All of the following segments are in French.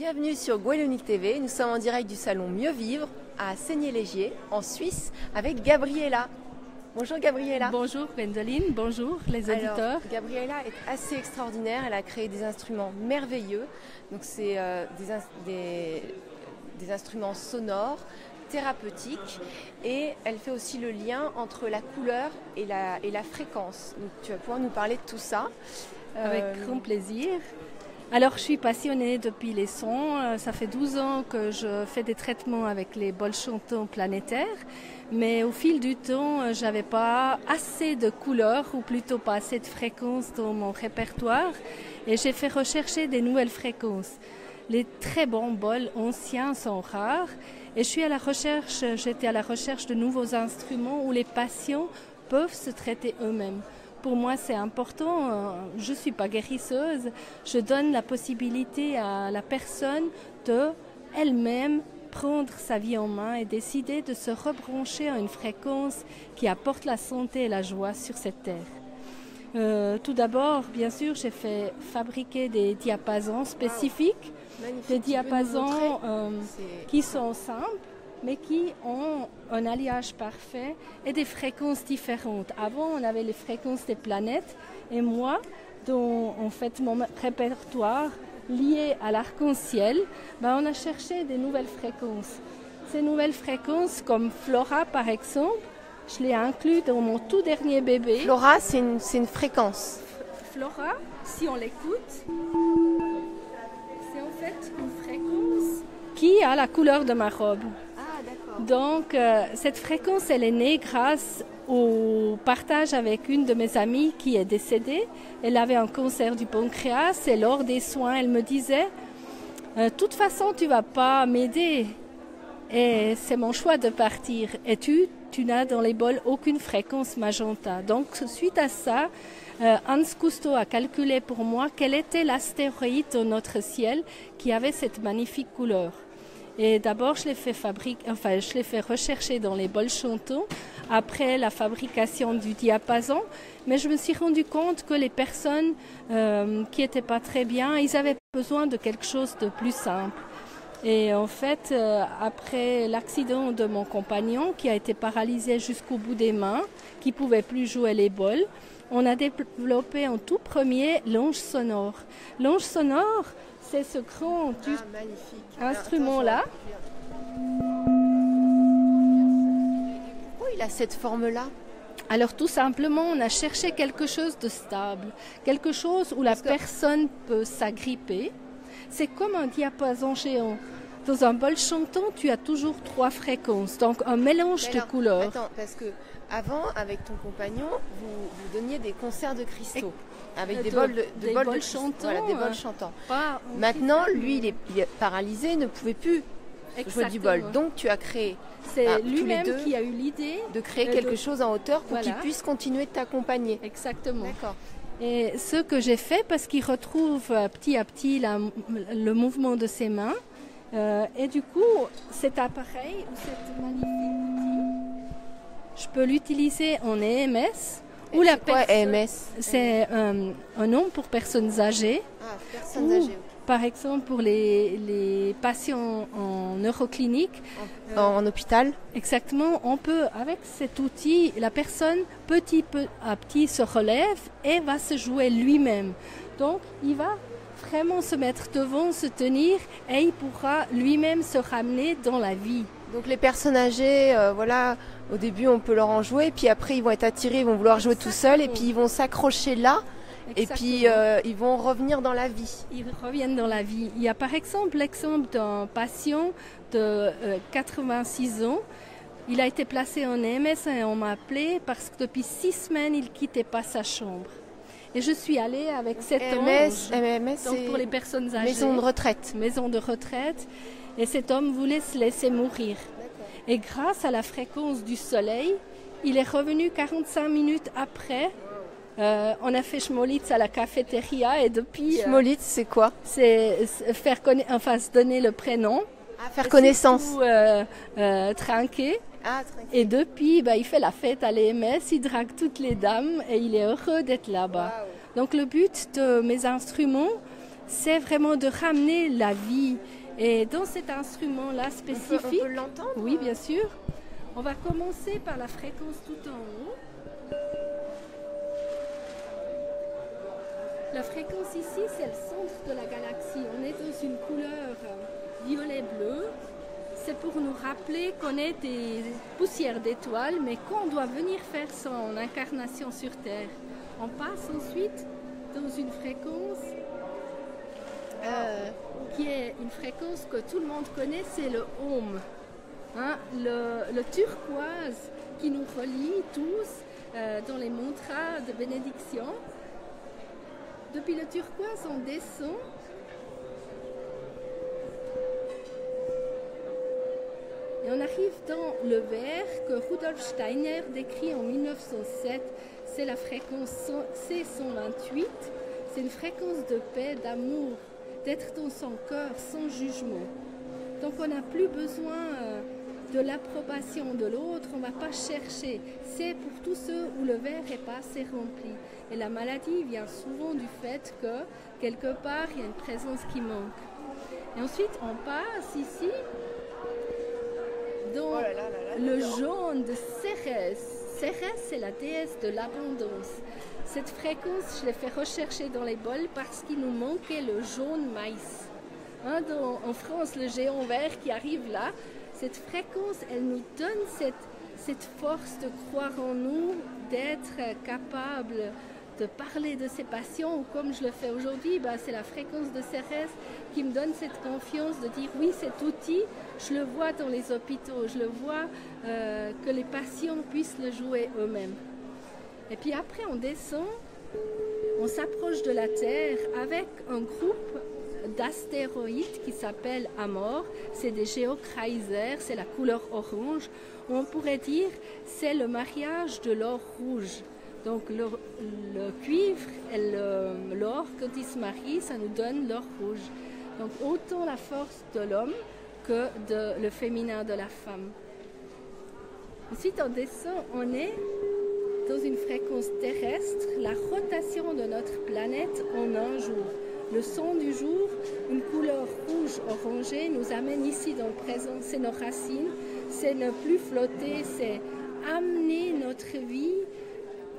Bienvenue sur Gouelonique TV, nous sommes en direct du salon Mieux Vivre à Seigné-Légier, en Suisse, avec Gabriela. Bonjour Gabriela. Bonjour Gwendoline, bonjour les auditeurs. Alors, Gabriela est assez extraordinaire, elle a créé des instruments merveilleux. Donc c'est des instruments sonores, thérapeutiques, et elle fait aussi le lien entre la couleur et la fréquence. Donc tu vas pouvoir nous parler de tout ça. Avec grand plaisir. Alors je suis passionnée depuis les sons, ça fait 12 ans que je fais des traitements avec les bols chantants planétaires, mais au fil du temps, j'avais pas assez de couleurs, ou plutôt pas assez de fréquences dans mon répertoire, et j'ai fait rechercher des nouvelles fréquences. Les très bons bols anciens sont rares, et j'étais à la recherche de nouveaux instruments où les patients peuvent se traiter eux-mêmes. Pour moi, c'est important. Je ne suis pas guérisseuse. Je donne la possibilité à la personne de elle-même prendre sa vie en main et décider de se rebrancher à une fréquence qui apporte la santé et la joie sur cette terre. Tout d'abord, bien sûr, j'ai fait fabriquer des diapasons spécifiques, des diapasons qui sont simples, mais qui ont un alliage parfait et des fréquences différentes. Avant, on avait les fréquences des planètes, et moi, dans en fait, mon répertoire lié à l'arc-en-ciel, on a cherché des nouvelles fréquences. Ces nouvelles fréquences, comme Flora par exemple, je l'ai inclus dans mon tout dernier bébé. Flora, c'est une fréquence. Flora, si on l'écoute, c'est en fait une fréquence qui a la couleur de ma robe. Donc, cette fréquence, elle est née grâce au partage avec une de mes amies qui est décédée. Elle avait un cancer du pancréas et lors des soins, elle me disait « De toute façon, tu ne vas pas m'aider et c'est mon choix de partir. Et tu n'as dans les bols aucune fréquence magenta. » Donc, suite à ça, Hans Cousteau a calculé pour moi quel était l'astéroïde dans notre ciel qui avait cette magnifique couleur. Et d'abord, je l'ai fait rechercher dans les bols chantants, après la fabrication du diapason. Mais je me suis rendu compte que les personnes qui n'étaient pas très bien, ils avaient besoin de quelque chose de plus simple. Et en fait, après l'accident de mon compagnon, qui a été paralysé jusqu'au bout des mains, qui ne pouvait plus jouer les bols, on a développé en tout premier l'ange sonore. L'ange sonore, c'est ce grand instrument-là. Pourquoi il a cette forme-là? Alors tout simplement, on a cherché quelque chose de stable, quelque chose où la personne peut s'agripper. C'est comme un diapason géant. Dans un bol chantant, tu as toujours 3 fréquences, donc un mélange de couleurs. Attends, parce que avant, avec ton compagnon, vous donniez des concerts de cristaux. Avec des bols chantants. Voilà, des bols chantants. Maintenant, lui, il est paralysé, ne pouvait plus jouer du bol. Donc, tu as créé. C'est lui-même qui a eu l'idée de créer quelque chose en hauteur pour qu'il puisse continuer de t'accompagner. Exactement. D'accord. Et ce que j'ai fait, parce qu'il retrouve petit à petit le mouvement de ses mains, et du coup, cet appareil, cet magnifique outil, je peux l'utiliser en EMS. Ou la EMS? C'est un nom pour personnes âgées. Ah, personnes âgées. Par exemple, pour les patients en neuroclinique. En hôpital? Exactement. On peut, avec cet outil, la personne petit à petit se relève et va se jouer lui-même. Donc, il va vraiment se mettre devant, se tenir, et il pourra lui-même se ramener dans la vie. Donc les personnes âgées, au début on peut leur en jouer, puis après ils vont être attirés, ils vont vouloir jouer tout seuls, et puis ils vont s'accrocher là, et puis ils vont revenir dans la vie. Ils reviennent dans la vie. Il y a par exemple l'exemple d'un patient de 86 ans. Il a été placé en EMS et on m'a appelé parce que depuis 6 semaines il ne quittait pas sa chambre. Et je suis allée avec cet ange, donc pour les personnes âgées. Maison de retraite. Maison de retraite. Et cet homme voulait se laisser mourir. Et grâce à la fréquence du soleil, il est revenu 45 minutes après. On a fait Schmolitz à la cafétéria et depuis... Schmolitz, c'est quoi? C'est se donner le prénom. Faire connaissance. Trinquer. Et depuis, il fait la fête à l'EMS, il drague toutes les dames et il est heureux d'être là-bas. Wow. Donc le but de mes instruments, c'est vraiment de ramener la vie. Et dans cet instrument-là spécifique, on peut l'entendre? Oui, bien sûr. On va commencer par la fréquence tout en haut. La fréquence ici, c'est le centre de la galaxie. On est dans une couleur violet-bleu. C'est pour nous rappeler qu'on est des poussières d'étoiles, mais qu'on doit venir faire ça en incarnation sur Terre. On passe ensuite dans une fréquence qui est une fréquence que tout le monde connaît, c'est le Om. Hein, le turquoise qui nous relie tous dans les mantras de bénédiction. Depuis le turquoise, on descend. Et on arrive dans le vert que Rudolf Steiner décrit en 1907. C'est la fréquence C128. C'est une fréquence de paix, d'amour, d'être dans son cœur sans jugement. Donc on n'a plus besoin de l'approbation de l'autre, on ne va pas chercher. C'est pour tous ceux où le verre n'est pas assez rempli. Et la maladie vient souvent du fait que quelque part il y a une présence qui manque. Et ensuite on passe ici dans le jaune de Cérès. Cérès, c'est la déesse de l'abondance. Cette fréquence, je l'ai fait rechercher dans les bols parce qu'il nous manquait le jaune maïs. Hein, en France, le géant vert qui arrive là, cette fréquence, elle nous donne cette force de croire en nous, d'être capable de parler de ses passions, ou comme je le fais aujourd'hui, c'est la fréquence de Cérès qui me donne cette confiance de dire oui, cet outil, je le vois dans les hôpitaux, je le vois que les patients puissent le jouer eux-mêmes. Et puis après, on descend, on s'approche de la Terre avec un groupe d'astéroïdes qui s'appelle Amor. C'est des géochrysers, c'est la couleur orange. On pourrait dire c'est le mariage de l'or rouge. Donc le cuivre et l'or, quand ils se marient, ça nous donne l'or rouge. Donc autant la force de l'homme que le féminin de la femme. Ensuite, on descend, on est dans une fréquence terrestre, la rotation de notre planète en un jour. Le son du jour, une couleur rouge-orangée, nous amène ici dans le présent. C'est nos racines, c'est ne plus flotter, c'est amener notre vie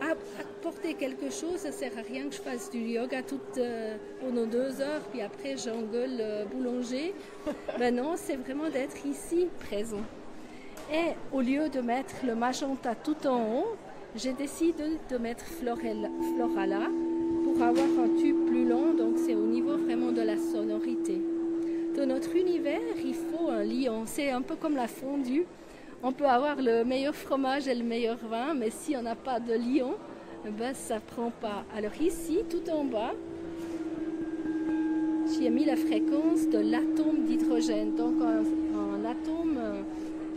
à apporter quelque chose. Ça ne sert à rien que je fasse du yoga pendant 2 heures, puis après j'engueule le boulanger. Ben non, c'est vraiment d'être ici, présent. Et au lieu de mettre le magenta tout en haut, j'ai décidé de mettre Florala pour avoir un tube plus long, donc c'est au niveau vraiment de la sonorité. Dans notre univers, il faut un lion. C'est un peu comme la fondue. On peut avoir le meilleur fromage et le meilleur vin, mais si on n'a pas de lion, ça ne prend pas. Alors ici, tout en bas, j'ai mis la fréquence de l'atome d'hydrogène. Donc un atome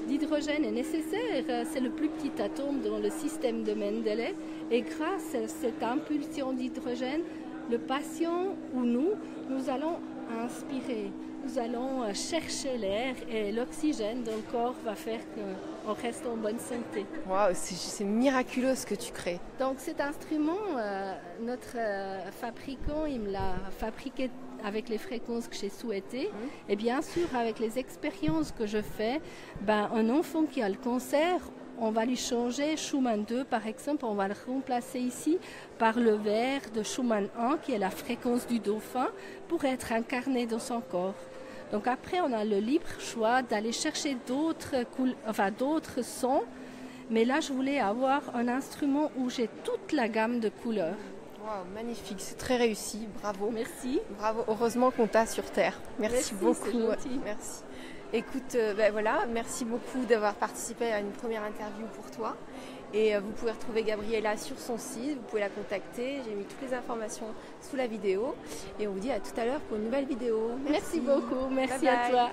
d'hydrogène est nécessaire, c'est le plus petit atome dans le système de Mendeleïev. Et grâce à cette impulsion d'hydrogène, le patient ou nous allons inspirer. Nous allons chercher l'air et l'oxygène dans le corps va faire qu'on reste en bonne santé. Waouh, c'est miraculeux ce que tu crées. Donc cet instrument, notre fabricant, il me l'a fabriqué avec les fréquences que j'ai souhaitées. Et bien sûr, avec les expériences que je fais, un enfant qui a le cancer, on va lui changer Schumann 2 par exemple, on va le remplacer ici par le vert de Schumann 1 qui est la fréquence du dauphin pour être incarné dans son corps. Donc après on a le libre choix d'aller chercher d'autres sons, mais là je voulais avoir un instrument où j'ai toute la gamme de couleurs. Wow, magnifique, c'est très réussi, bravo. Merci. Bravo, heureusement qu'on t'a sur Terre. Merci beaucoup. C'est gentil. Merci. Écoute, voilà, merci beaucoup d'avoir participé à une première interview pour toi. Et vous pouvez retrouver Gabriella sur son site, vous pouvez la contacter. J'ai mis toutes les informations sous la vidéo. Et on vous dit à tout à l'heure pour une nouvelle vidéo. Merci beaucoup, merci à toi.